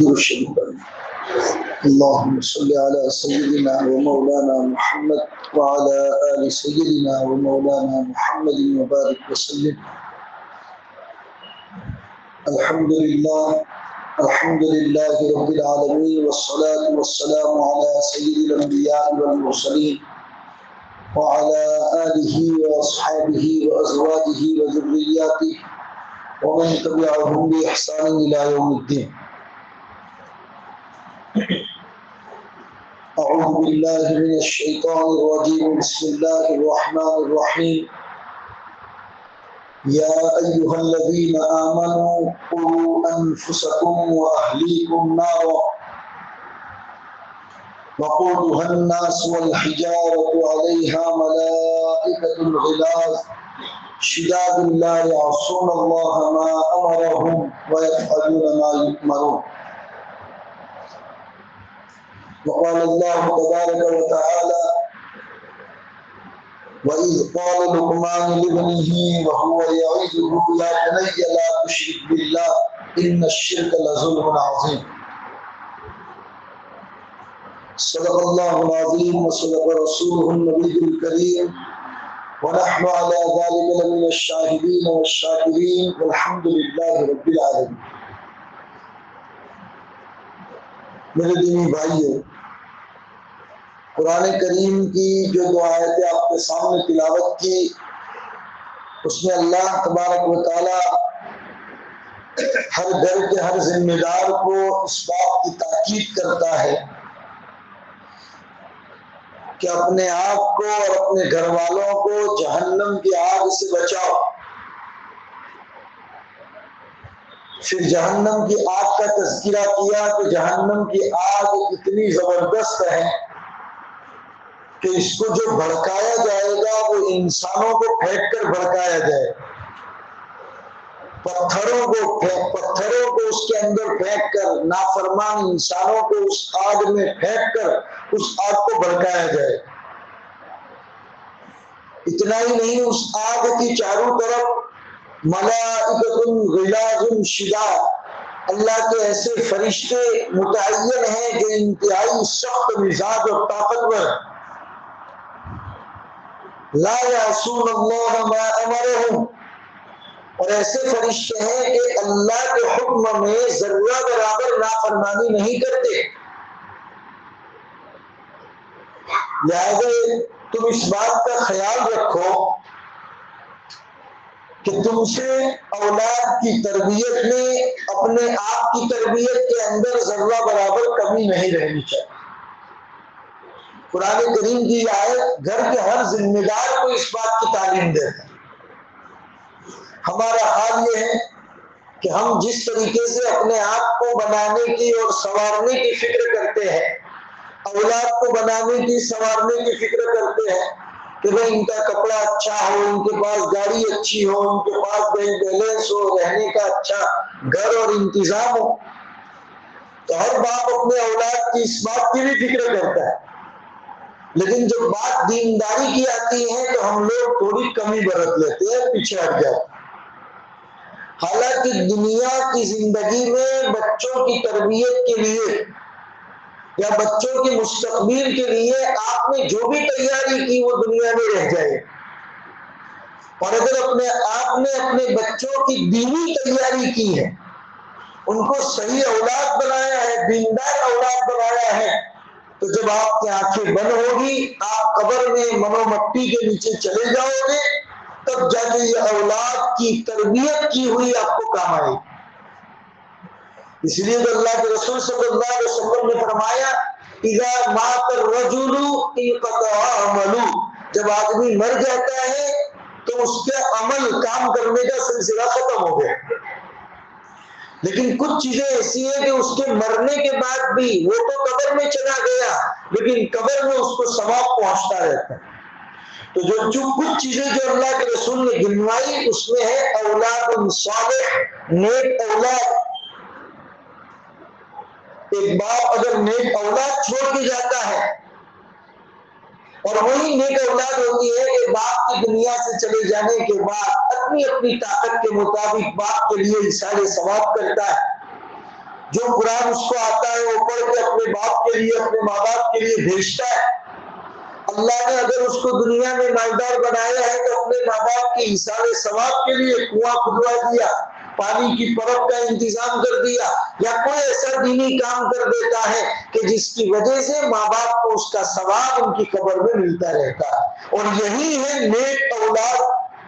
درشد اللهم صل على سيدنا ومولانا محمد وعلى آل سيدنا ومولانا محمد وبارك وسلم. الحمد لله رب العالمين والصلاة والسلام على سيد الأنبياء والمرسلين وعلى آله وأصحابه وأزواجه وذرياته ومن تبعهم بإحسان إلى يوم الدين. أعوذ بالله من الشيطان الرجيم. بسم الله الرحمن الرحيم. يا أيها الذين آمنوا قوا أنفسكم وأهليكم نارا وقودها الناس والحجارة عليها ملائكة غلاظ شداد لا يعصون الله ما أمرهم ويفعلون ما يؤمرون. وقال الله تبارك وتعالى: وإذ قال لقمان لابنه وهو يعظه يا بني لا تشرك بالله إن الشرك لظلم عظيم. صدق الله العظيم وصدق رسوله النبي الكريم ونحن على ذلك لمن الشاهدين والشاكرين والحمد لله رب العالمين. میرے دینی بھائیو، قرآن کریم کی جو دو آیتیں آپ کے سامنے تلاوت کی، اس میں اللہ تبارک و تعالی ہر گھر کے ہر ذمہ دار کو اس بات کی تاکید کرتا ہے کہ اپنے آپ کو اور اپنے گھر والوں کو جہنم کی آگ سے بچاؤ. پھر جہنم کی آگ کا تذکرہ کیا کہ جہنم کی آگ اتنی زبردست ہے کہ اس کو جو بھڑکایا جائے گا وہ انسانوں کو پھینک کر بھڑکایا جائے گا. پتھروں کو اس کے اندر پھینک کر، نافرمان انسانوں کو اس آگ میں پھینک کر اس آگ کو بھڑکایا جائے. اتنا ہی نہیں، اس آگ کی چاروں طرف ملائکۃ غلاظ شداد، اللہ کے ایسے فرشتے متعین ہیں جو انتہائی سخت مزاج اور طاقتور، لا یعصون اللہ ما امرہم، اور ایسے فرشتے ہیں کہ اللہ کے حکم میں ذرہ برابر نافرمانی نہیں کرتے. لہذا تم اس بات کا خیال رکھو کہ تم سے اولاد کی تربیت میں اپنے آپ کی تربیت کے اندر ذرہ برابر کمی نہیں رہنی چاہیے. قرآن کریم کی آیت گھر کے ہر ذمہ دار کو اس بات کی تعلیم دیتا ہے. ہمارا حال یہ ہے کہ ہم جس طریقے سے اپنے آپ کو بنانے کی اور سنوارنے کی فکر کرتے ہیں، اولاد کو بنانے کی سنوارنے کی فکر کرتے ہیں کہ بھئی ان کا کپڑا اچھا ہو، ان کے پاس گاڑی اچھی ہو، ان کے پاس بینک بیلنس ہو، رہنے کا اچھا گھر اور انتظام ہو، تو ہر باپ اپنے اولاد کی اس بات کی بھی فکر کرتا ہے. لیکن جب بات دینداری کی آتی ہے تو ہم لوگ تھوڑی کمی برت لیتے ہیں، پیچھے ہٹ جاتے ہیں. حالانکہ دنیا کی زندگی میں بچوں کی تربیت کے لیے یا بچوں کے مستقبل کے لیے آپ نے جو بھی تیاری کی وہ دنیا میں رہ جائے. اور اگر آپ نے اپنے بچوں کی دینی تیاری کی ہے، ان کو صحیح اولاد بنایا ہے، دیندار اولاد بنایا ہے، تو جب آپ کی آنکھیں بند ہوگی، آپ قبر میں منو مٹی کے نیچے چلے جاؤ گے، تب جا کے یہ اولاد کی تربیت کی ہوئی آپ کو کام آئے. اس لیے تو اللہ کے رسول صلی اللہ علیہ وسلم نے فرمایا: اذا مات الرجل انقطع عمله، جب آدمی مر جاتا ہے تو اس کا عمل، کام کرنے کا سلسلہ ختم ہو گیا. لیکن کچھ چیزیں ایسی ہیں کہ اس کے مرنے کے بعد بھی، وہ تو قبر میں چلا گیا لیکن قبر میں اس کو ثواب پہنچتا رہتا ہے. تو جو کچھ چیزیں جو اللہ کے رسول نے گنوائی اس میں ہے اولاد صالح، نیک اولاد. ایک باپ اگر نیک اولاد چھوڑ کے جاتا ہے، اور وہی نیک اولاد ہوتی ہے کہ باپ کی دنیا سے چلے جانے کے بعد اپنی طاقت کے مطابق باپ کے لیے اشارے ثواب کرتا ہے، جو قرآن اس کو آتا ہے وہ پڑھ کے اپنے باپ کے لیے اپنے ماں باپ کے لیے بھیجتا ہے. اللہ نے اگر اس کو دنیا میں مالدار بنایا ہے تو اپنے ماں باپ کے ایثار ثواب کے لیے کنواں کھدوا دیا, پانی کی پرب کا انتظام کر دیا, یا کوئی ایسا دینی کام کر دیتا ہے کہ جس کی وجہ سے ماں باپ کو اس کا ثواب ان کی قبر میں ملتا رہتا ہے. اور یہی ہے نیک اولاد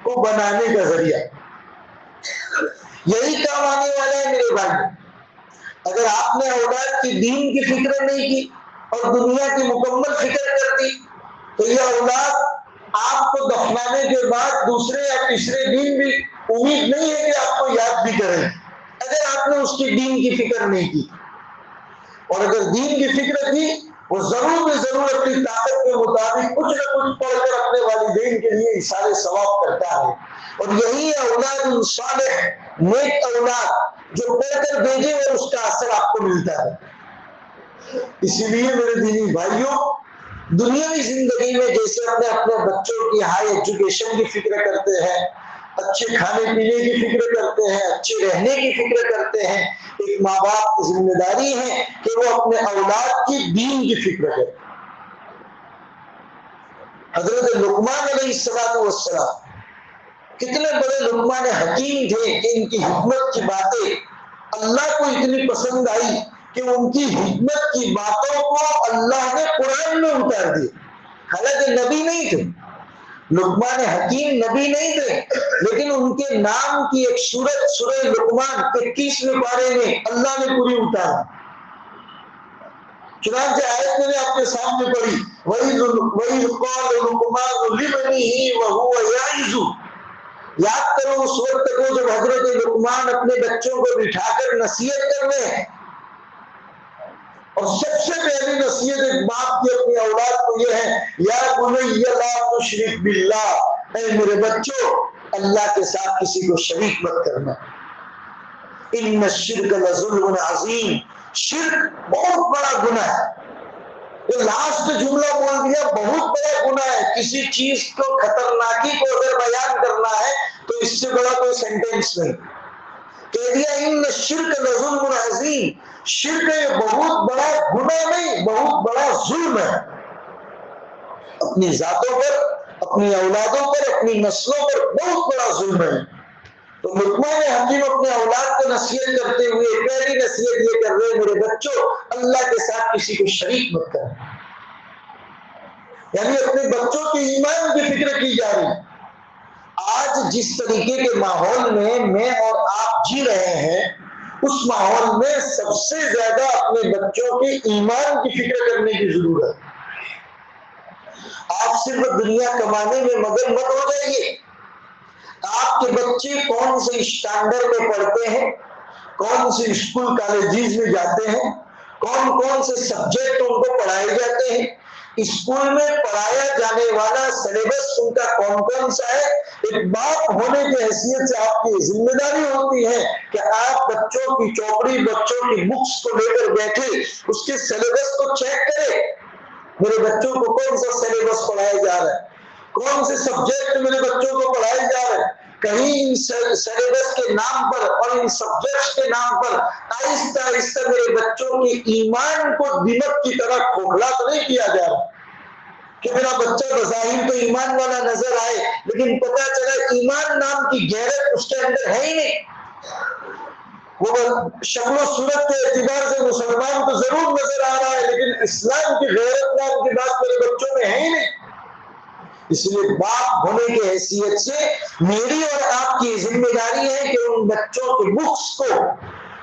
کو بنانے کا ذریعہ, یہی کام آنے والا ہے میرے بھائی. اگر آپ نے اولاد کی دین کی فکر نہیں کی اور دنیا کی مکمل فکر کر دی تو یہ اولاد آپ کو دفنانے کے بعد دوسرے یا تیسرے دن بھی امید نہیں ہے کہ آپ کو یاد بھی کریں, اگر آپ نے اس کی دین کی فکر نہیں کی. اور اگر دین کی فکر کی وہ ضرور اپنی طاقت کے مطابق کچھ نہ کچھ پڑھ کر اپنے والدین کے لیے اشارے ثواب کرتا ہے. اور یہی اولاد صالح نیک اولاد جو پڑھ کر بھیجے اور اس کا اثر آپ کو ملتا ہے. اسی لیے میرے دینی بھائیوں, دنیاوی زندگی میں جیسے اپنے بچوں کی ہائی ایجوکیشن کی فکر کرتے ہیں, اچھے کھانے پینے کی فکر کرتے ہیں, اچھے رہنے کی فکر کرتے ہیں, ایک ماں باپ کی ذمہ داری ہے کہ وہ اپنے اولاد کی دین کی فکر کرے. حضرت لقمان علیہ السلام کتنے بڑے لقمان حکیم تھے کہ ان کی حکمت کی باتیں اللہ کو اتنی پسند آئی کہ ان کی حکمت کی باتوں کو اللہ نے قرآن میں اتار دی. حالانکہ نبی نہیں تھے, لقمان حکیم نبی نہیں تھے, لیکن ان کے نام کی ایک سورت سورہ لقمان 21ویں پارے میں اللہ نے پوری اتاری. چنانچہ آیت میں نے آپ کے سامنے پڑھی, وَإِذْ قَالَ لُقْمَانُ لِابْنِهِ وَهُوَ يَعِظُهُ, یاد کرو اس وقت کو جب حضرت لقمان اپنے بچوں کو بٹھا کر نصیحت کرنے ہیں, اور سب سے پہلی نصیحت ایک باپ کی اپنی اولاد کو یہ ہے, یا بنی لا تشرک باللہ, اے میرے بچوں اللہ کے ساتھ کسی کو شریک مت کرنا. ان الشرک لظلم عظیم, شرک بہت بڑا گناہ ہے. یہ لاسٹ جملہ بول دیا, بہت بڑا گناہ ہے. کسی چیز کو خطرناکی کو اگر بیان کرنا ہے تو اس سے بڑا کوئی سینٹینس نہیں. کہہ دیا ان الشرک لظلم عظیم, شرک یہ بہت بڑا گناہ نہیں, بہت بڑا ظلم ہے. اپنی ذاتوں پر, اپنی اولادوں پر, اپنی نسلوں پر بہت بڑا ظلم ہے. تو لقمان حکیم اپنے اولاد کو نصیحت کرتے ہوئے پہلی نصیحت یہ کر رہے, میرے بچوں اللہ کے ساتھ کسی کو شریک مت کریں. یعنی اپنے بچوں کے ایمان کی فکر کی جا رہی. آج جس طریقے کے ماحول میں اور آپ جی رہے ہیں, اس ماحول میں سب سے زیادہ اپنے بچوں کے ایمان کی فکر کرنے کی ضرورت ہے. آپ صرف دنیا کمانے میں مگن مت ہو جائیے. آپ کے بچے کون سے اسٹینڈرڈ میں پڑھتے ہیں, کون سے اسکول کالجز میں جاتے ہیں, کون سے سبجیکٹ ان کو پڑھائے جاتے ہیں, اسکول میں پڑھایا جانے والا سلیبس ان کا کون سا ہے. ایک باپ ہونے کی حیثیت سے آپ کی ذمہ داری ہوتی ہے کہ آپ بچوں کی چوپڑی, بچوں کی بکس کو لے کر بیٹھے, اس کے سلیبس کو چیک کرے. میرے بچوں کو کون سا سلیبس پڑھایا جا رہا ہے, کون سے سبجیکٹ میرے بچوں کو پڑھائے جا رہے ہیں. کہیں ان سلیبس کے نام پر اور ان سبجیکٹس کے نام پر آہستہ آہستہ میرے بچوں کے ایمان کو دمک کی طرح کھوکھلا تو نہیں کیا جا رہا کہ میرا بچہ بظاہر تو ایمان والا نظر آئے, لیکن پتا چلا ایمان نام کی غیرت اس کے اندر ہے ہی نہیں. وہ شکل و صورت کے اعتبار سے مسلمان تو ضرور نظر آ رہا ہے, لیکن اسلام کی غیرت نام کی بات میرے بچوں میں ہے ہی نہیں. اس لیے باپ ہونے کی حیثیت سے میری اور آپ کی ذمہ داری ہے کہ ان بچوں کے بکس کو,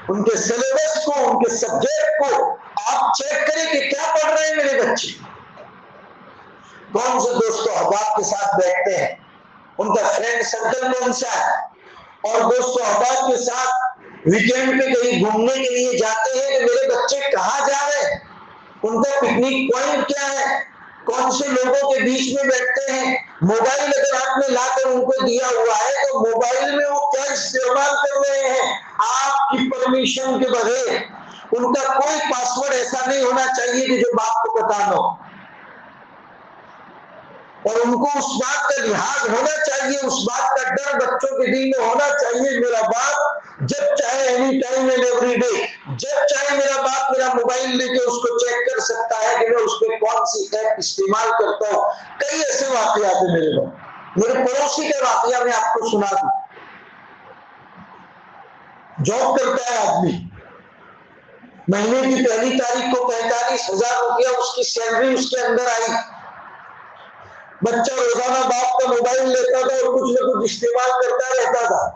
ان کے سلیبس کو, ان کے سبجیکٹ کو آپ چیک کریں کہ کیا پڑھ رہے ہیں میرے بچے, کون سے دوست و احباب کے ساتھ بیٹھتے ہیں, ان کا فرینڈ سرکل کون سا ہے, اور دوست و احباب کے ساتھ ویکینڈ پہ کہیں گھومنے کے لیے جاتے ہیں کہ میرے بچے کہاں جا رہے ہیں, ان کا پکنک پوائنٹ کیا ہے, کون سے لوگوں کے بیچ میں بیٹھتے ہیں. موبائل اگر آپ نے لا کر ان کو دیا ہوا ہے تو موبائل میں وہ کیا استعمال کر رہے ہیں آپ کی پرمیشن کے بغیر. ان کا کوئی پاسورڈ ایسا نہیں ہونا چاہیے کہ جو باپ کو پتا نہ ہو, اور ان کو اس بات کا لحاظ ہونا چاہیے, اس بات کا ڈر بچوں کے دل میں ہونا چاہیے. میرا باپ جب چاہے any time and every day, جب چاہے میرا باپ میرا موبائل لے کے اس کو چیک کر سکتا ہے کہ میں اس پہ کون سی ایپ استعمال کرتا ہوں۔ کئی ایسے واقعات ہیں میرے باپ، میرے پڑوسی کا واقعہ میں آپ کو سنا دوں۔ جاب کرتا ہے آدمی، مہینے کی پہلی تاریخ کو 45,000 روپیہ اس کی سیلری اس کے اندر آئی۔ بچہ روزانہ باپ کا موبائل لیتا تھا اور کچھ نہ کچھ استعمال کرتا رہتا تھا۔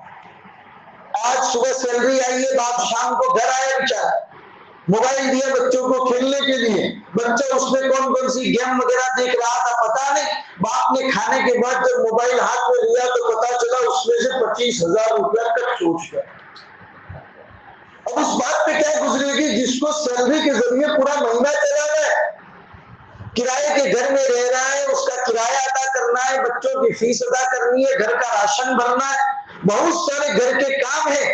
آج صبح سیلری آئی ہے، باپ شام کو گھر آیا، بیچارہ موبائل دیا بچوں کو کھیلنے کے لیے، بچہ اس میں کون کون سی گیم وغیرہ دیکھ رہا تھا پتا نہیں، باپ نے کھانے کے بعد جب موبائل ہاتھ میں لیا تو پتا چلا اس میں سے 25,000 روپیہ کٹ چھوٹ گیا۔ اب اس بات پہ کیا گزرے گی جس کو سیلری کے ذریعے پورا مہینہ چلا رہا ہے، کرائے کے گھر میں رہ رہا ہے، اس کا کرایہ ادا کرنا ہے، بچوں کی فیس ادا کرنی ہے، گھر کا راشن بھرنا ہے، بہت سارے گھر کے کام ہیں۔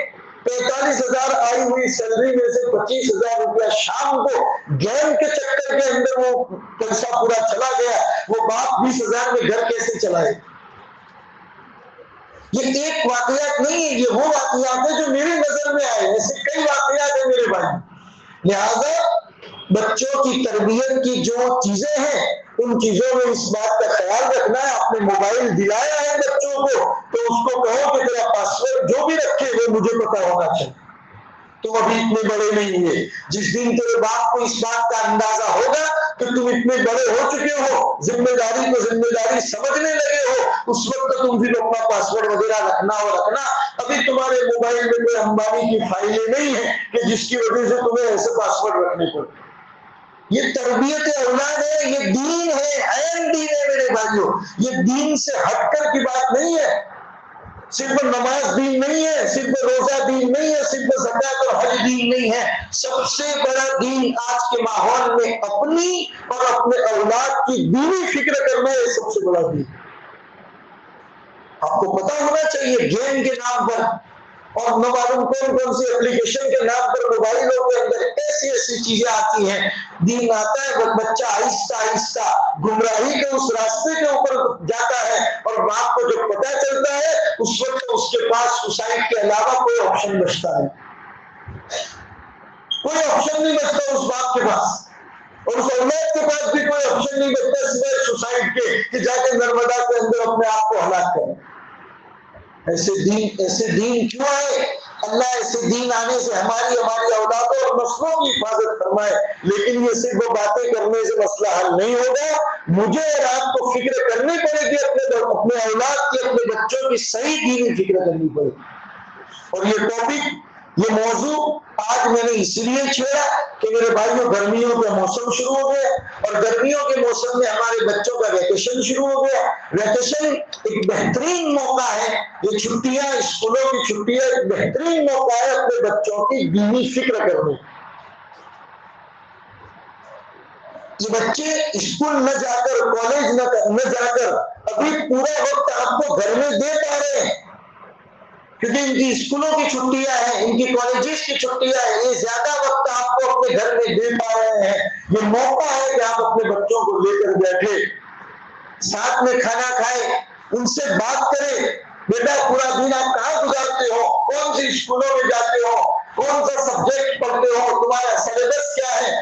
45,000 آئی ہوئی سیلری میں سے 25,000 روپیہ شام کو گیم کے چکر کے اندر وہ پیسہ پورا چلا گیا، وہ باپ 20,000 میں گھر کیسے چلائے؟ یہ ایک واقعات نہیں ہے، یہ وہ واقعات ہیں جو میری نظر میں آئے، ایسے کئی واقعات ہیں میرے بھائی۔ لہذا بچوں کی تربیت کی جو چیزیں ہیں ان چیزوں میں اس بات کا خیال رکھنا ہے۔ آپ نے موبائل دلایا ہے بچوں کو تو اس کو کہو کہ تیرا پاسورڈ جو بھی رکھے وہ مجھے پتا ہونا چاہیے، تم ابھی اتنے بڑے نہیں ہوئے۔ جس دن تیرے باپ کو اس بات کا اندازہ ہوگا کہ تم اتنے بڑے ہو چکے ہو، ذمہ داری کو ذمہ داری سمجھنے لگے ہو، اس وقت تم پھر اپنا پاسورڈ وغیرہ رکھنا۔ ابھی تمہارے موبائل میں کوئی امبانی کی فائلیں نہیں ہیں کہ جس کی وجہ سے تمہیں ایسے پاسورڈ رکھنے پڑے۔ یہ تربیت اولاد ہے، یہ دین ہے، عین دین ہے میرے بھائیوں۔ یہ دین سے ہٹ کر کی بات نہیں ہے، صرف نماز دین نہیں ہے، صرف روزہ دین نہیں ہے، صرف زکات اور حج دین نہیں ہے۔ سب سے بڑا دین آج کے ماحول میں اپنی اور اپنے اولاد کی دینی فکر کرنا ہے، سب سے بڑا دین۔ آپ کو پتا ہونا چاہیے گیم کے نام پر اور نہ معلوم کون کون سی اپلیکیشن کے نام پر موبائلوں کے اندر ایسی ایسی چیزیں آتی ہیں، دین آتا ہے بچہ آہستہ آہستہ گمراہی کے اس راستے کے اوپر جاتا ہے، اور باپ کو جب پتہ چلتا ہے اس وقت اس کے پاس سوسائڈ کے علاوہ کوئی آپشن بچتا ہے، کوئی آپشن نہیں بچتا اس باپ کے پاس، اور اس اولاد کے پاس بھی کوئی آپشن نہیں بچتا سوائے سوسائڈ کے کہ جا کے نرمدا کے اندر اپنے آپ کو ہلاک کریں۔ ایسے دین کیوں آئے؟ اللہ ایسے دین آنے سے ہماری اولادوں اور نسلوں کی حفاظت فرمائے، لیکن یہ صرف باتیں کرنے سے مسئلہ حل نہیں ہوگا۔ مجھے اور آپ کو فکر کرنی پڑے گی، اپنے اولاد کی، اپنے بچوں کی صحیح دینی فکر کرنی پڑے گی۔ اور یہ ٹاپک، یہ موضوع آج میں نے اس لیے چھیڑا کہ میرے بھائیوں گرمیوں کا موسم شروع ہو گیا، اور گرمیوں کے موسم میں ہمارے بچوں کا ویکیشن شروع ہو گیا۔ ویکیشن ایک بہترین موقع ہے، یہ چھٹیاں، اسکولوں کی چھٹیاں ایک بہترین موقع ہے اپنے بچوں کی دینی فکر کرنے۔ یہ بچے اسکول نہ جا کر، کالج نہ جا کر ابھی پورا وقت آپ کو گھر میں دے پا رہے ہیں، کیونکہ ان کی اسکولوں کی چھٹیاں ہیں، ان کی کالجز کی چھٹیاں ہیں، یہ زیادہ وقت آپ کو اپنے گھر میں دے پا رہے ہیں۔ یہ موقع ہے کہ آپ اپنے بچوں کو لے کر بیٹھے، ساتھ میں کھانا کھائیں، ان سے بات کریں، بیٹا پورا دن آپ کہاں گزارتے ہو، کون سی اسکولوں میں جاتے ہو، کون سا سبجیکٹ پڑھتے ہو، تمہارا سلیبس کیا ہے،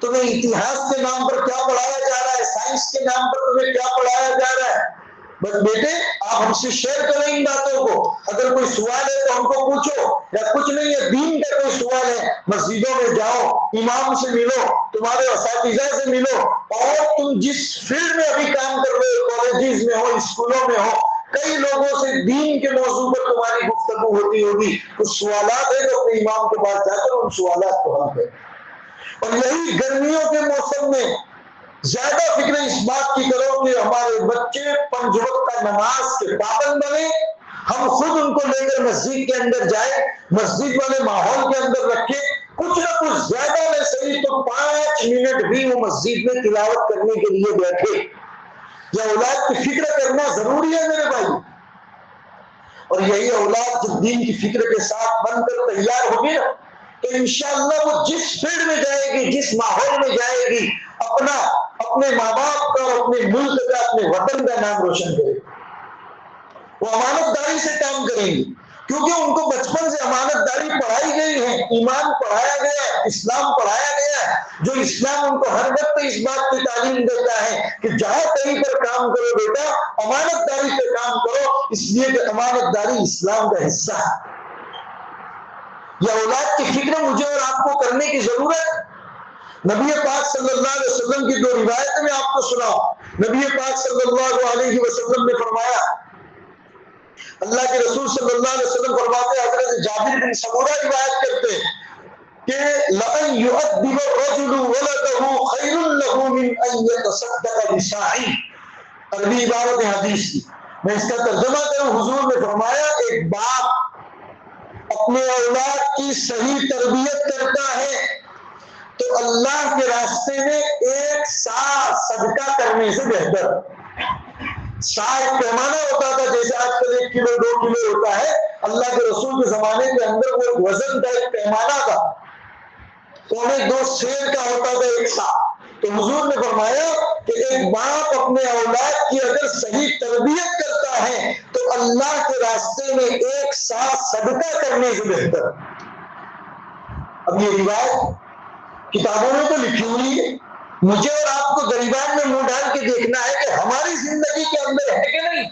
تمہیں اتہاس کے نام پر کیا پڑھایا جا رہا ہے، سائنس کے نام پر تمہیں کیا پڑھایا جا رہا ہے۔ بس بیٹے آپ ہم سے شیئر کریں ان باتوں کو، اگر کوئی سوال ہے تو ہم کو پوچھو، یا کچھ نہیں ہے دین کا کوئی سوال ہے مسجدوں میں جاؤ، امام سے ملو، تمہارے اساتذہ سے ملو، اور تم جس فیلڈ میں ابھی کام کر رہے ہو، کالجز میں ہو، اسکولوں میں ہو، کئی لوگوں سے دین کے موضوع پر تمہاری گفتگو ہوتی ہوگی، کچھ سوالات ہیں تو اپنے امام کے پاس جا کر ان سوالات کو حل کریں۔ اور یہی گرمیوں کے موسم میں زیادہ فکر اس بات کی کرو کہ ہمارے بچے 5 وقت نماز کے پابند بنے، ہم خود ان کو لے کر مسجد کے اندر جائیں، مسجد والے ماحول کے اندر رکھیں، کچھ نہ کچھ زیادہ میں صحیح تو 5 منٹ بھی وہ مسجد میں تلاوت کرنے کے لیے بیٹھے۔ یہ اولاد کی فکر کرنا ضروری ہے میرے بھائی، اور یہی اولاد جب دین کی فکر کے ساتھ بن کر تیار ہوگی نا تو انشاءاللہ وہ جس فیلڈ میں جائے گی، جس ماحول میں جائے گی، اپنے ماں باپ کا، اپنے ملک کا، اپنے وطن کا نام روشن کرے گی، وہ امانت داری سے کام کریں گی، کیونکہ ان کو بچپن سے امانت داری پڑھائی گئی ہے، ایمان پڑھایا گیا ہے، اسلام پڑھایا گیا ہے، جو اسلام ان کو ہر وقت اس بات کی تعلیم دیتا ہے کہ جہاں کہیں پر کام کرو بیٹا امانت داری پہ کام کرو، اس لیے کہ امانت داری اسلام کا حصہ ہے۔ یہ اولاد کی فکر مجھے اور آپ کو کرنے کی ضرورت ہے۔ نبی پاک صلی اللہ علیہ وسلم کی 2 روایتیں میں آپ کو سناؤں۔ نبی پاک صلی اللہ علیہ وسلم نے فرمایا، اللہ کے رسول صلی اللہ علیہ وسلم فرماتے ہیں، حضرت جابر بن سمورہ روایت کرتے ہیں کہ لَأَن يُؤَدِّبَ الرَّجُلُ وَلَدَهُ خَيْرٌ لَهُ مِنْ أَن يَتَصَدَّقَ بِصَاعٍ۔ عربی عبارت ہے حدیث کی، میں اس کا ترجمہ کروں۔ حضور نے فرمایا ایک باپ اپنے اولاد کی صحیح تربیت کرتا ہے تو اللہ کے راستے میں 1 سا صدقہ کرنے سے بہتر۔ سا ایک پیمانہ ہوتا تھا، جیسے آج کل 1 کلو 2 کلو ہوتا ہے، اللہ کے رسول کے زمانے کے اندر وہ وزن کا ایک پیمانہ تھا، 2.25 سیر کا ہوتا تھا 1 سا۔ تو حضور نے فرمایا کہ ایک باپ اپنے اولاد کی اگر صحیح تربیت کرتا ہے تو اللہ کے راستے میں 1 سا صدقہ کرنے سے بہتر۔ اب یہ روایت کتابوں میں تو لکھی ہوئی ہے، مجھے اور آپ کو غریبان میں منہ ڈال کے دیکھنا ہے کہ ہماری زندگی کے اندر ہے کہ نہیں۔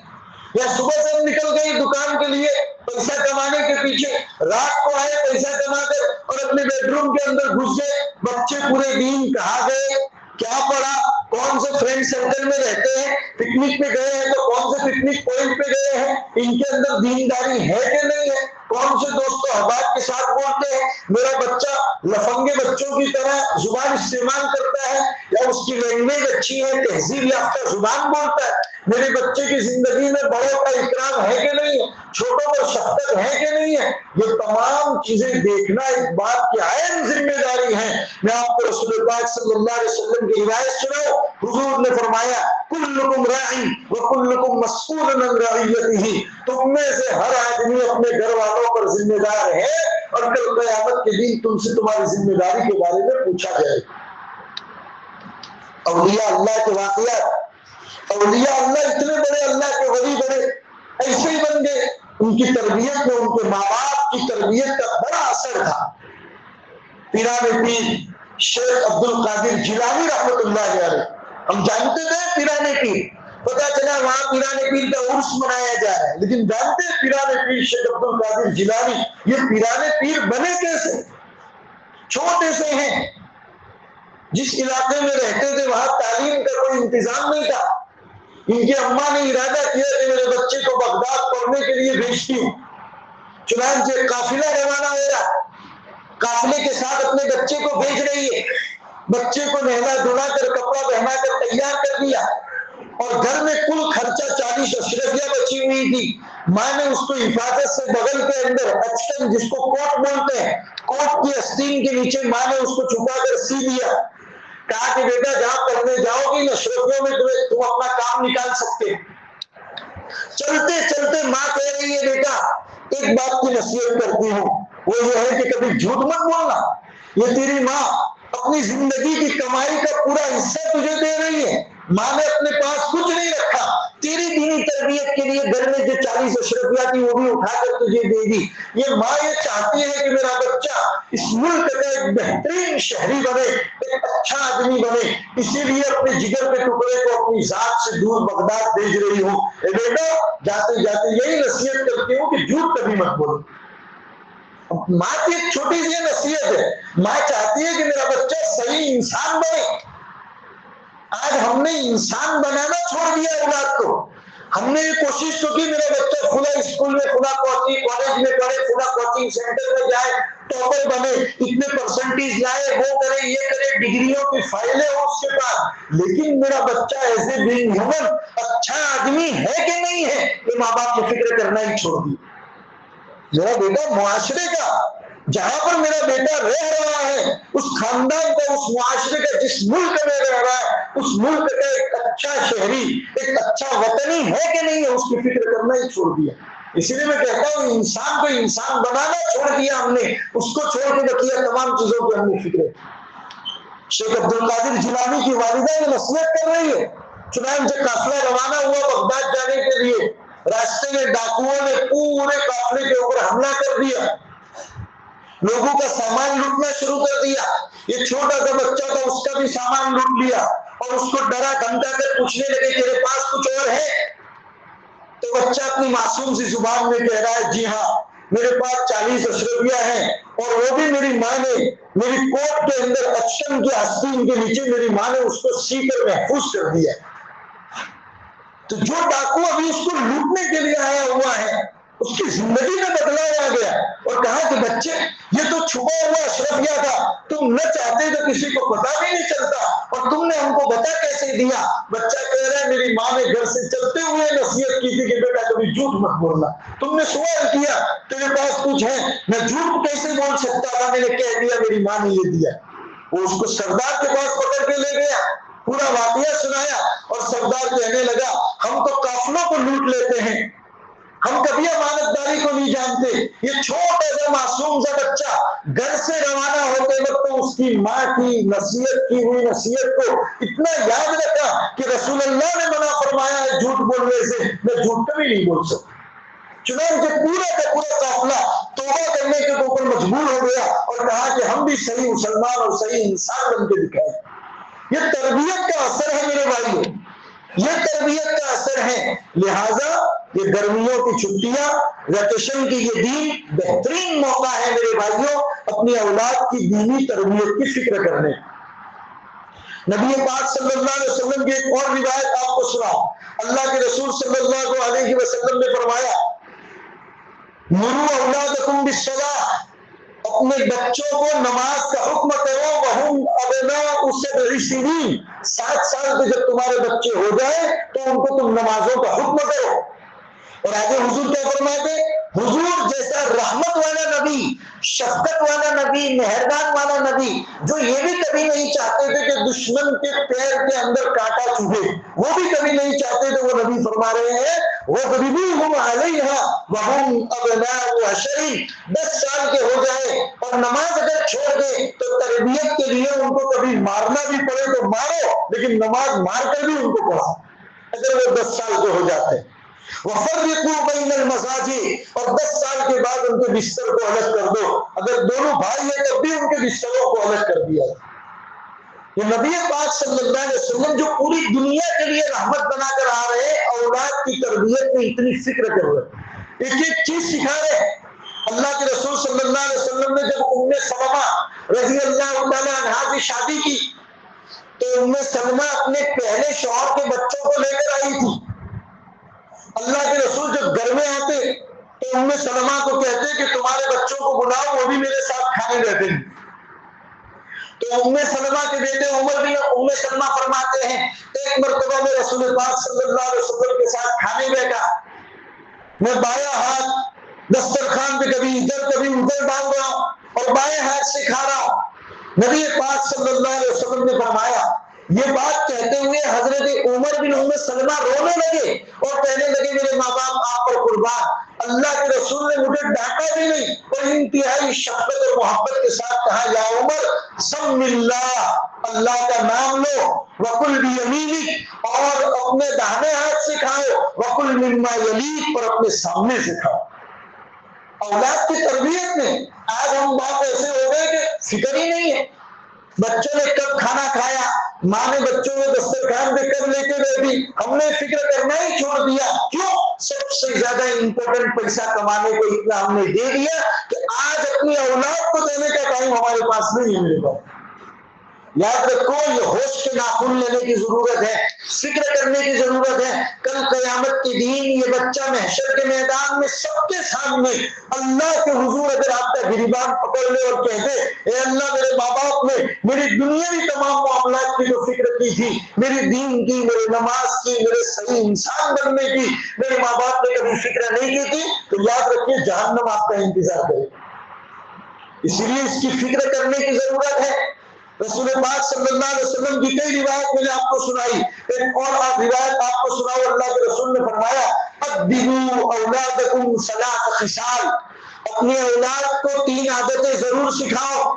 یا صبح سے ہم نکل گئی دکان کے لیے پیسہ کمانے کے پیچھے، رات کو آئے پیسہ کما کر اور اپنے بیڈ روم کے اندر گھس گئے، بچے پورے دن کہاں گئے، کیا پڑھا، کون سے فرینڈ سرکل میں رہتے ہیں، پکنک پہ گئے ہیں تو کون سے پکنک پوائنٹ پہ گئے ہیں، ان کے اندر دینداری ہے کہ نہیں ہے، کون سے دوست و احباب کے ساتھ بولتے ہیں۔ میرا بچہ لفنگے بچوں کی طرح زبان استعمال کرتا ہے یا اس کی لینگویج اچھی ہے، تہذیب یافتہ زبان بولتا ہے۔ میرے بچے کی زندگی میں بڑوں کا اکرام ہے کہ نہیں ہے، چھوٹوں پر شفقت ہے کہ نہیں ہے، یہ تمام چیزیں دیکھنا ایک باپ کی عین ذمہ داری ہے۔ میں آپ کو رسول پاک صلی اللہ علیہ وسلم کی روایت سناؤں، حضور نے فرمایا کلکم راع وکلکم مسئول عن رعیتہ، تم میں سے ہر آدمی اپنے گھر والوں پر ذمہ دار ہے اور کل قیامت کے دن تم سے تمہاری ذمہ داری کے بارے میں پوچھا جائے گا۔ اولیاء اللہ کے واقعات، اولیاء اللہ اتنے بڑے اللہ کے ولی بڑے ایسے ہی بن گئے، ان کی تربیت میں ان کے ماں باپ کی تربیت کا بڑا اثر تھا۔ پیران پیر شیخ عبد القادر جیلانی رحمۃ اللہ علیہ، ہم جانتے تھے پیران پیر، پتا چلا وہاں پیران پیر کا عرس منایا جا رہا ہے، لیکن جانتے ہیں پیران پیر شیخ عبد القادر جیلانی یہ پیران پیر بنے کیسے؟ چھوٹے سے ہیں، جس علاقے میں رہتے تھے وہاں تعلیم کا کوئی انتظام نہیں تھا، ان کی اماں نے ارادہ کیا کہ میرے بچے کو بغداد پڑھنے کے لیے بھیجتی ہوں، چنانچہ قافلہ روانہ ہو رہا، قافلے کے ساتھ اپنے بچے کو بھیج رہی ہے، بچے کو نہلا دھلا کر کپڑا پہنا کر تیار کر دیا، اور گھر میں کل خرچہ 40 اشرفیہ بچی ہوئی تھی۔ ماں نے اس کو حفاظت سے بغل کے اندر اچکن جس کو کوٹ بولتے ہیں، کوٹ کی آستین کے نیچے ماں نے اس کو چھپا کر سی دیا، کہا کہ بیٹا جہاں پڑھنے جاؤ گی اشرفیوں میں تم اپنا کام نکال سکتے۔ چلتے چلتے ماں کہہ رہی ہے بیٹا ایک بات کی نصیحت کرتی ہوں، وہ یہ ہے کہ کبھی جھوٹ مت بولنا، یہ تیری ماں اپنی زندگی کی کمائی کا پورا حصہ تجھے دے رہی ہے، ماں نے اپنے پاس کچھ نہیں رکھا، تیری دینی تربیت کے لیے گھر میں جو 40 اشرفیہ تھی وہ بھی اٹھا کر تجھے دے دی۔ یہ ماں یہ چاہتی ہے کہ میرا بچہ اس ملک کا ایک بہترین شہری بنے، ایک اچھا آدمی بنے، اسی لیے اپنے جگر کے ٹکڑے کو اپنی ذات سے دور بغداد بھیج رہی ہوں۔ اے بیٹا جاتے جاتے یہی نصیحت کرتی ہوں کہ جھوٹ کبھی مت بولو۔ ماں کی ایک چھوٹی سی نصیحت ہے، ماں چاہتی ہے کہ میرا بچہ صحیح انسان بنے۔ آج ہم نے انسان بنانا چھوڑ دیا اولاد کو، ہم نے یہ کوشش تو کی میرا بچہ فلاں اسکول میں فلاں کالج میں پڑھے، فلاں کوچنگ سینٹر میں جائے، ٹاپر بنے، اتنے پرسنٹیج لائے، وہ کرے یہ کرے، ڈگریوں کی فائلیں ہو اس کے پاس، لیکن میرا بچہ ایسے بین ہیومن اچھا آدمی ہے کہ نہیں ہے یہ ماں باپ کی فکر کرنا ہی چھوڑ دی۔ میرا بیٹا معاشرے کا جہاں پر میرا بیٹا رہ رہا ہے، اس خاندان کا، اس معاشرے کا، جس ملک میں رہ رہا ہے، اس ملک کا ایک اچھا شہری، ایک اچھا وطنی ہے کہ نہیں ہے، اس کی فکر کرنا ہی چھوڑ دیا۔ اسی لیے میں کہتا ہوں انسان کو انسان بنانا چھوڑ دیا ہم نے، اس کو چھوڑ کے بقیہ تمام چیزوں کی ہم نے فکر۔ شیخ عبد القادر جیلانی کی والدہ یہ نصیحت کر رہی ہے، چنانچہ قافلہ روانہ ہوا بغداد جانے کے لیے، راستے میں ڈاکوؤں نے پورے قافلے کے اوپر حملہ کر دیا، لوگوں کا سامان لوٹنا شروع کر دیا۔ یہ چھوٹا سا بچہ تھا، اس کا بھی سامان لوٹ لیا اور اس کو ڈرا دھمکا کر پوچھنے لگے تیرے پاس کچھ اور ہے؟ تو بچہ اپنی معصوم سی زبان میں کہہ رہا ہے جی ہاں میرے پاس 40 اشرفیہ ہیں، اور وہ بھی میری ماں نے میری کوٹ کے اندر اچکن کی آستین کے نیچے میری ماں نے اس کو سی کر محفوظ کر دیا۔ تو جو ڈاکو ابھی اس کو لوٹنے کے لیے آیا ہوا ہے اس کی زندگی میں بدلاؤ آ گیا، اور کہا کہ بچے یہ تو چھپا ہوا اشرفیہ تھا، تم نہ چاہتے تو کسی کو پتا بھی نہیں چلتا، اور تم نے ہم کو بتا کیسے دیا؟ بچہ کہہ رہا ہے میری ماں نے گھر سے چلتے ہوئے نصیحت کی تھی کہ بیٹا کبھی جھوٹ مت بولنا، تم نے سوال کیا تیرے پاس کچھ ہے، میں جھوٹ کیسے بول سکتا تھا، میں نے کہہ دیا میری ماں نے یہ دیا۔ وہ اس کو سردار کے پاس پکڑ کے لے گیا، پورا واقعہ سنایا، اور سردار کہنے لگا ہم تو قافلوں کو لوٹ لیتے ہیں، ہم کبھی امانت داری کو نہیں جانتے۔ یہ چھوٹا سا معصوم سا بچہ گھر سے روانہ ہوتے وقت اس کی ماں کی نصیحت کی ہوئی نصیحت کو اتنا یاد رکھا کہ رسول اللہ نے منع فرمایا ہے جھوٹ بولنے سے، میں جھوٹ کبھی نہیں بول سکتا۔ چنانچہ پورا کا پورا قافلہ توبہ کرنے کے اوپر مجبور ہو گیا اور کہا کہ ہم بھی صحیح مسلمان اور صحیح انسان بن کے دکھائیں۔ یہ تربیت کا اثر ہے میرے بھائیوں، یہ تربیت کا اثر ہے۔ لہذا یہ گرمیوں کی چھٹیاں، ویکیشن کی یہ دن بہترین موقع ہے میرے بھائیوں اپنی اولاد کی دینی تربیت کی فکر کرنے۔ نبی پاک صلی اللہ علیہ وسلم کی ایک اور روایت آپ کو سناؤ۔ اللہ کے رسول صلی اللہ علیہ وسلم نے فرمایا مروا اولادکم بالصلاۃ، اپنے بچوں کو نماز کا حکم کرو، وہم ابناء 7 سنین، 7 سال کے جب تمہارے بچے ہو جائے تو ان کو تم نمازوں کا حکم کرو۔ اور آگے حضور کیا فرماتے؟ حضور جیسا رحمت والا نبی، شفقت والا نبی، مہربان والا نبی، جو یہ بھی کبھی نہیں چاہتے تھے کہ دشمن کے پیر کے اندر کانٹا چبھے، وہ بھی کبھی نہیں چاہتے تھے، وہ نبی فرما رہے ہیں وَاضْرِبُوهُمْ عَلَيْهَا وَهُمْ أَبْنَاءُ عَشْرٍ، 10 سال کے ہو جائے اور نماز اگر چھوڑ دے تو تربیت کے لیے ان کو کبھی مارنا بھی پڑے تو مارو، لیکن نماز مار کر بھی ان کو پڑھاؤ اگر وہ 10 سال کے ہو جاتے ہیں۔ وَفَرِّقُوا بَيْنَ الْمَضَاجِعِ، اور 10 سال کے بعد ان کے بستر کو الگ کر دو، اگر دونوں بھائی ہیں تب بھی ان کے بستروں کو الگ کر دیا۔ یہ نبی پاک صلی اللہ علیہ وسلم جو پوری دنیا کے لیے رحمت بنا کر آ رہے ہیں، اولاد کی تربیت میں اتنی فکر کر رہے، ایک ایک چیز سکھا رہے۔ اللہ کے رسول صلی اللہ علیہ وسلم نے جب ام سلمہ رضی اللہ تعالی عنہا کی شادی کی تو ام سلمہ اپنے پہلے شوہر کے بچوں کو لے کر آئی تھی۔ اللہ کے رسول جب گھر میں آتے تو ام سلمہ کو کہتے کہ تمہارے بچوں کو بلاؤ، وہ بھی میرے ساتھ کھانے بیٹھیں۔ تو ام سلمہ کے بیٹے عمر بھی ام سلمہ فرماتے ہیں ایک مرتبہ میں رسول پاک صلی اللہ علیہ وسلم کے ساتھ کھانے بیٹھا، میں بایاں ہاتھ دسترخوان پہ کبھی ادھر کبھی ادھر ڈال رہا ہوں اور بائیں ہاتھ سے کھا رہا ہوں۔ نبی پاک صلی اللہ علیہ وسلم نے فرمایا، یہ بات کہتے ہوئے حضرت عمر بن ام سلمہ رونے لگے اور کہنے لگے میرے ماں باپ آپ پر قربان، اللہ کے رسول نے مجھے ڈانٹا بھی نہیں اور انتہائی شفقت اور محبت کے ساتھ کہا یا عمر سم اللہ، اللہ کا نام لو، وکل بیمینک، اور اپنے داہنے ہاتھ سے کھاؤ، وکل مما یلیک، اور اپنے سامنے سے کھاؤ۔ اولاد کی تربیت میں آج ہم بات ایسے ہو گئے کہ فکر ہی نہیں ہے، بچوں نے کب کھانا کھایا، ماں نے بچوں کو دسترخوان پہ کب لے کے بیٹھی، ہم نے فکر کرنا ہی چھوڑ دیا۔ کیوں؟ سب سے زیادہ امپورٹنٹ پیسہ کمانے کو اتنا ہم نے دے دیا کہ آج اپنی اولاد کو دینے کا ٹائم ہمارے پاس نہیں ہے میرے پاس۔ یاد رکھو یہ ہوش کے ناخن لینے کی ضرورت ہے، فکر کرنے کی ضرورت ہے۔ کل قیامت کے دن یہ بچہ محشر کے میدان میں سب کے سامنے اللہ کے حضور اگر آپ کا گریبان پکڑ لے اور کہتے اے اللہ میرے ماں باپ نے میری دنیاوی تمام معاملات کی جو فکر کی تھی، میری دین کی، میرے نماز کی، میرے صحیح انسان بننے کی، میرے ماں باپ نے کبھی فکر نہیں کی تھی، تو یاد رکھیے جہنم آپ کا انتظار کرے۔ اسی لیے اس کی فکر کرنے کی ضرورت ہے۔ رسول پاک صلی اللہ علیہ وسلم کی کئی روایت میں نے آپ کو سنائی، ایک اور روایت آپ کو سناؤ۔ اللہ کے رسول نے فرمایا ادبوا اولادکم 3 خصال، اپنی اولاد کو 3 عادتیں ضرور سکھاؤ۔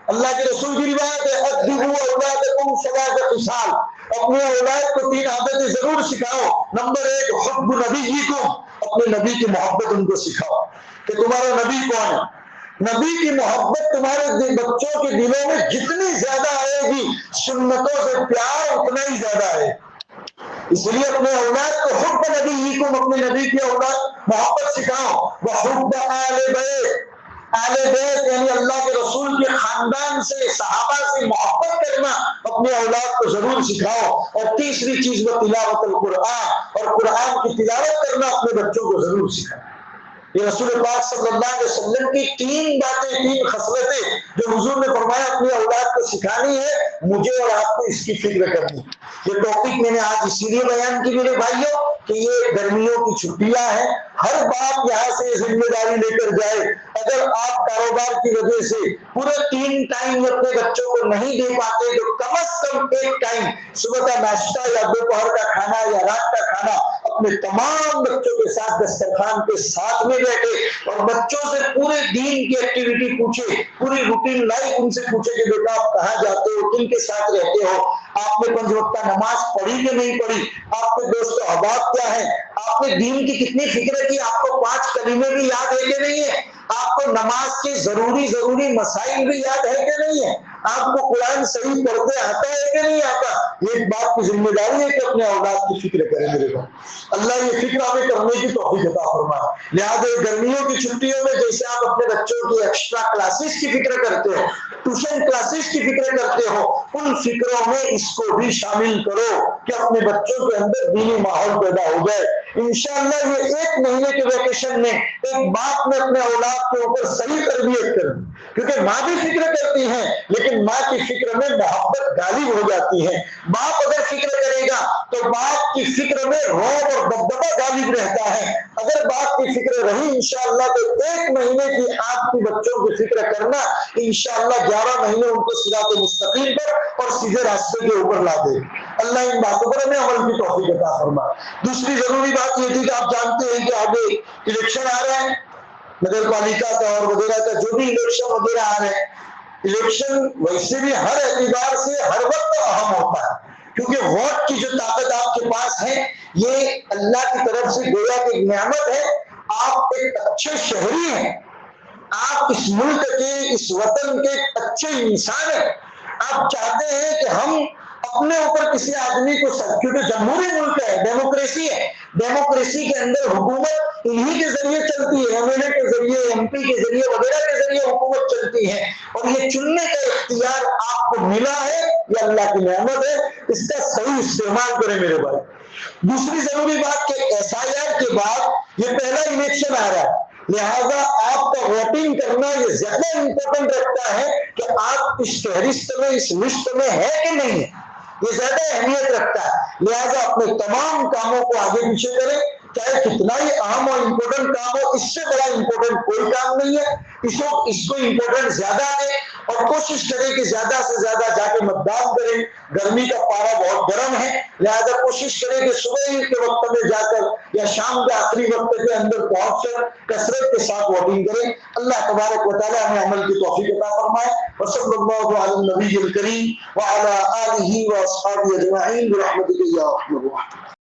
اللہ کے رسول کی روایت ہے ادبوا اولادکم 3 خصال، اپنے اولاد کو 3 عادتیں ضرور سکھاؤ۔ نمبر 1 حب نبیکم، اپنے نبی کی محبت ان کو سکھاؤ کہ تمہارا نبی کون ہے۔ نبی کی محبت تمہارے بچوں کے دلوں میں جتنی زیادہ آئے گی، سنتوں سے پیار اتنا ہی زیادہ آئے۔ اس لیے اپنے اولاد کو حب نبیکم، اپنے نبی کی اولاد محبت سکھاؤ۔ وحب آل بیت، آل بیت یعنی اللہ کے رسول کے خاندان سے، صحابہ سے محبت کرنا اپنے اولاد کو ضرور سکھاؤ۔ اور تیسری چیز وہ تلاوت القرآن، اور قرآن کی تلاوت کرنا اپنے بچوں کو ضرور سکھاؤ۔ یہ رسول پاک صلی اللہ علیہ وسلم کی 3 باتیں، 3 خصلتیں جو حضور نے فرمایا اپنی اولاد کو سکھانی ہے، مجھے اور آپ کو اس کی فکر کرنی۔ یہ ٹاپک میں نے آج اسی لیے بیان کی میرے بھائیوں کہ یہ گرمیوں کی چھٹیاں ہیں، ہر باپ یہاں سے ذمہ داری لے کر جائے۔ اگر آپ کاروبار کی وجہ سے پورے 3 ٹائم اپنے بچوں کو نہیں دے پاتے تو کم از کم 1 ٹائم صبح کا ناشتہ یا دوپہر کا کھانا یا رات کا کھانا اپنے تمام بچوں کے ساتھ دسترخوان کے ساتھ میں بیٹھے اور بچوں سے پورے دین کی ایکٹیویٹی پوچھے، پوری روٹین لائف ان سے پوچھے کہ بیٹا آپ کہاں جاتے ہو، کن کے ساتھ رہتے ہو، آپ نے 5 وقتہ نماز پڑھی کہ نہیں پڑھی، آپ کے دوست و احباب کیا ہیں، آپ نے دین کی کتنی فکر کی، آپ کو 5 کلمے بھی یاد ہے کہ نہیں ہے، آپ کو نماز کے ضروری مسائل بھی یاد ہے کہ نہیں ہے، آپ کو قرآن صحیح پڑھتے آتا ہے کہ نہیں آتا۔ یہ ایک بات کی ذمہ داری ہے کہ اپنے اولاد کی فکر کریں میرے بھائی۔ اللہ یہ فکر ہمیں کرنے کی توفیق عطا فرمائے۔ لہٰذا گرمیوں کی چھٹیوں میں جیسے آپ اپنے بچوں کی ایکسٹرا کلاسز کی فکر کرتے ہو، ٹیوشن کلاسز کی فکر کرتے ہو، ان فکروں میں اس کو بھی شامل کرو کہ اپنے بچوں کے اندر دینی ماحول پیدا ہو جائے۔ انشاءاللہ یہ 1 مہینے کے ویکیشن میں ایک باپ نے اپنے اولاد کے اوپر صحیح تربیت کرنی، کیونکہ ماں بھی فکر کرتی ہے لیکن ماں کی فکر میں محبت غالب ہو جاتی ہے۔ باپ اگر فکر کرے گا تو باپ کی فکر میں رعب اور دبدبہ غالب رہتا ہے۔ اگر باپ کی فکر رہی انشاءاللہ تو 1 مہینے کی آپ کی بچوں کی فکر کرنا انشاءاللہ 11 مہینے ان کو صراط مستقیم پر اور سیدھے راستے کے اوپر لا دے۔ اللہ ان باتوں پر ہمیں عمل کی توفیق عطا فرمائے۔ دوسری ضروری بات یہ تھی کہ آپ جانتے ہیں کہ آگے الیکشن آ رہا ہے، نگر پالیکا کا اور وغیرہ کا جو بھی الیکشن وغیرہ آ رہے ہیں۔ الیکشن ویسے بھی ہر اعتبار سے ہر وقت اہم ہوتا ہے، کیونکہ ووٹ کی جو طاقت آپ کے پاس ہے یہ اللہ کی طرف سے گویا کہ ایک نعمت ہے۔ آپ ایک اچھے شہری ہیں، آپ اس ملک کے، اس وطن کے اچھے انسان ہیں۔ آپ چاہتے ہیں کہ ہم اپنے اوپر کسی آدمی کو، کیونکہ جمہوری ملک ہے، ڈیموکریسی ہے، ڈیموکریسی کے اندر حکومت انہی کے ذریعے چلتی ہے، ایم ایل اے کے ذریعے، ایم پی کے ذریعے وغیرہ کے ذریعے حکومت چلتی ہے، اور یہ چننے کا اختیار آپ کو ملا ہے، یہ اللہ کی نعمت ہے، اس کا صحیح استعمال کریں میرے بھائی۔ دوسری ضروری بات کہ SIR کے بعد یہ پہلا الیکشن آ رہا ہے، لہذا آپ کا ووٹنگ کرنا یہ زیادہ امپورٹنٹ رکھتا ہے کہ آپ اس فہرست میں، اس لسٹ میں ہے کہ نہیں ہے، یہ زیادہ اہمیت رکھتا ہے۔ لہذا اپنے تمام کاموں کو آگے پیچھے کریں، چاہے کتنا ہی اہم اور امپورٹنٹ کام ہو، اس سے بڑا امپورٹنٹ کوئی کام نہیں ہے، اس کو امپورٹنٹ زیادہ دیں اور کوشش کریں کہ زیادہ سے زیادہ جا کے متدان کریں۔ گرمی کا پارا بہت گرم ہے، لہذا کوشش کریں کہ صبح ہی کے وقت میں جا کر یا شام کے آخری وقت کے اندر پہنچ کر کثرت کے ساتھ ووٹنگ کریں۔ اللہ تبارک و تعالی ہمیں عمل کی توفیق عطا فرمائے۔ وصلی اللہ علی النبی الکریم وعلی آلہ واصحابہ اجمعین برحمتک یا ارحم الراحمین۔